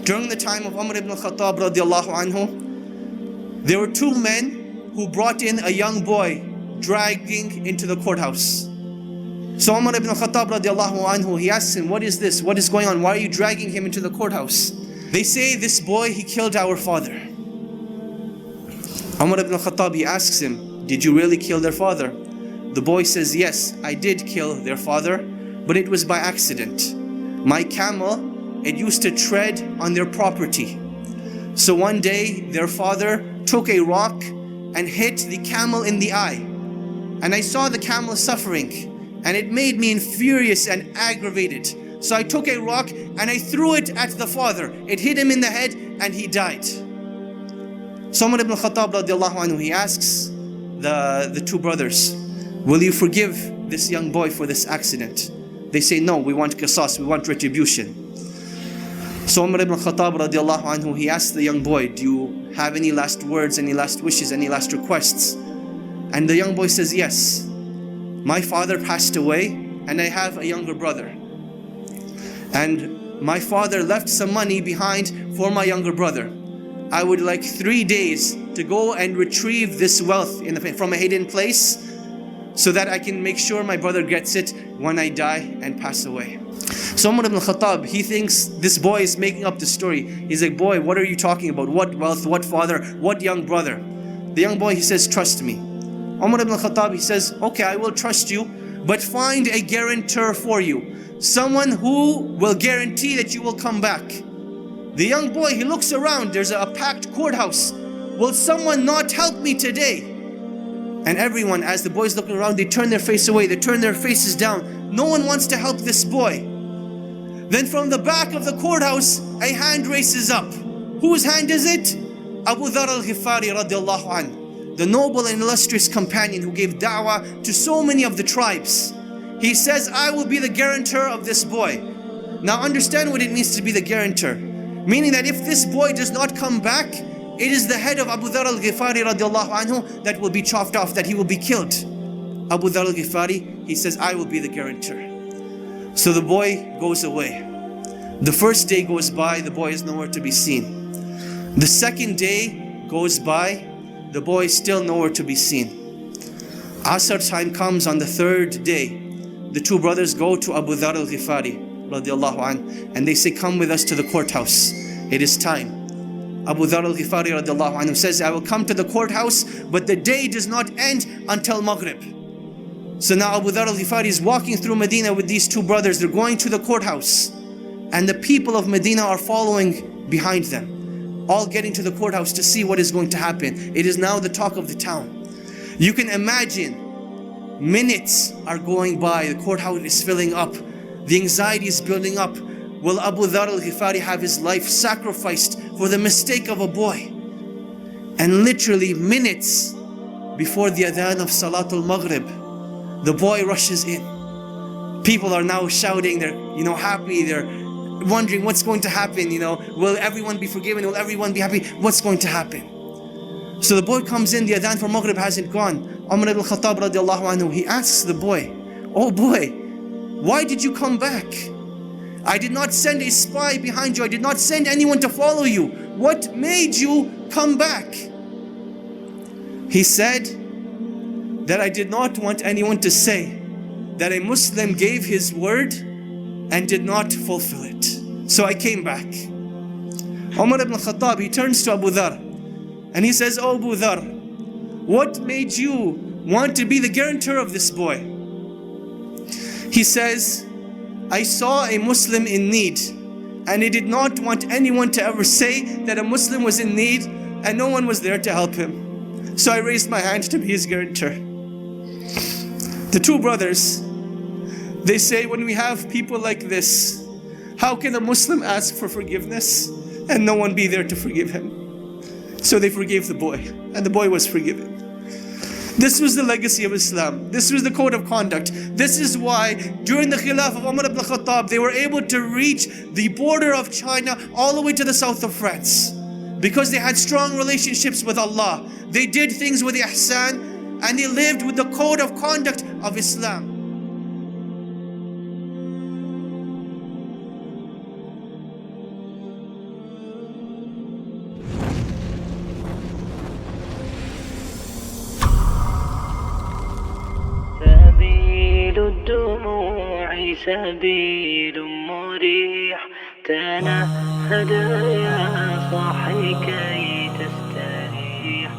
During the time of Umar ibn Khattab radiallahu anhu, there were two men who brought in a young boy dragging into the courthouse. So Umar ibn Khattab radiallahu anhu, he asks him, what is this? What is going on? Why are you dragging him into the courthouse? They say, this boy, he killed our father. Umar ibn Khattab, he asks him, did you really kill their father? The boy says, yes, I did kill their father, but it was by accident. My camel, it used to tread on their property. So one day, their father took a rock and hit the camel in the eye. And I saw the camel suffering, and it made me furious and aggravated. So I took a rock and I threw it at the father. It hit him in the head and he died. So Umar ibn Khattab radiallahu anhu, he asks the two brothers, will you forgive this young boy for this accident? They say, no, we want qisas, we want retribution. So Umar ibn Khattab radiallahu anhu, he asked the young boy, do you have any last words, any last wishes, any last requests? And the young boy says, yes, my father passed away and I have a younger brother. And my father left some money behind for my younger brother. I would like 3 days to go and retrieve this wealth from a hidden place, so that I can make sure my brother gets it when I die and pass away. So Umar ibn Khattab, he thinks this boy is making up the story. He's like, boy, what are you talking about? What wealth, what father, what young brother? The young boy, he says, trust me. Umar ibn Khattab, he says, okay, I will trust you, but find a guarantor for you. Someone who will guarantee that you will come back. The young boy, he looks around, there's a packed courthouse. Will someone not help me today? And everyone, as the boys looking around, they turn their face away, they turn their faces down. No one wants to help this boy. Then from the back of the courthouse, a hand raises up. Whose hand is it? Abu Dharr al-Ghifari radiallahu anhu, the noble and illustrious companion who gave da'wah to so many of the tribes. He says, I will be the guarantor of this boy. Now understand what it means to be the guarantor. Meaning that if this boy does not come back, it is the head of Abu Dharr al-Ghifari radiallahu anhu that will be chopped off, that he will be killed. Abu Dharr al-Ghifari, he says, I will be the guarantor. So the boy goes away. The first day goes by, the boy is nowhere to be seen. The second day goes by, the boy is still nowhere to be seen. Asr time comes on the third day. The two brothers go to Abu Dharr al-Ghifari radiallahu anhu, and they say, come with us to the courthouse. It is time. Abu Dharr al-Ghifari radiallahu anhu says, I will come to the courthouse, but the day does not end until Maghrib. So now Abu Dharr al-Ghifari is walking through Medina with these two brothers. They're going to the courthouse, and the people of Medina are following behind them, all getting to the courthouse to see what is going to happen. It is now the talk of the town. You can imagine, minutes are going by, the courthouse is filling up, the anxiety is building up. Will Abu Dharr al-Ghifari have his life sacrificed for the mistake of a boy? And literally minutes before the adhan of Salatul Maghrib, the boy rushes in. People are now shouting, they're happy, they're wondering what's going to happen, will everyone be forgiven, will everyone be happy, what's going to happen? So the boy comes in, the adhan for Maghrib hasn't gone. Umar ibn Khattab radiallahu anhu, he asks the boy, oh boy, why did you come back? I did not send a spy behind you. I did not send anyone to follow you. What made you come back? He said that I did not want anyone to say that a Muslim gave his word and did not fulfill it. So I came back. Umar ibn Khattab, he turns to Abu Dharr and he says, oh Abu Dharr, what made you want to be the guarantor of this boy? He says, I saw a Muslim in need, and I did not want anyone to ever say that a Muslim was in need and no one was there to help him. So I raised my hand to be his guarantor. The two brothers, they say, when we have people like this, how can a Muslim ask for forgiveness and no one be there to forgive him? So they forgave the boy, and the boy was forgiven. This was the legacy of Islam. This was the code of conduct. This is why during the Khilaf of Umar ibn Khattab, they were able to reach the border of China all the way to the south of France. Because they had strong relationships with Allah. They did things with ihsan, and they lived with the code of conduct of Islam. سبيل الدموع سبيل مريح، تنهد يا صاحي كي تستريح.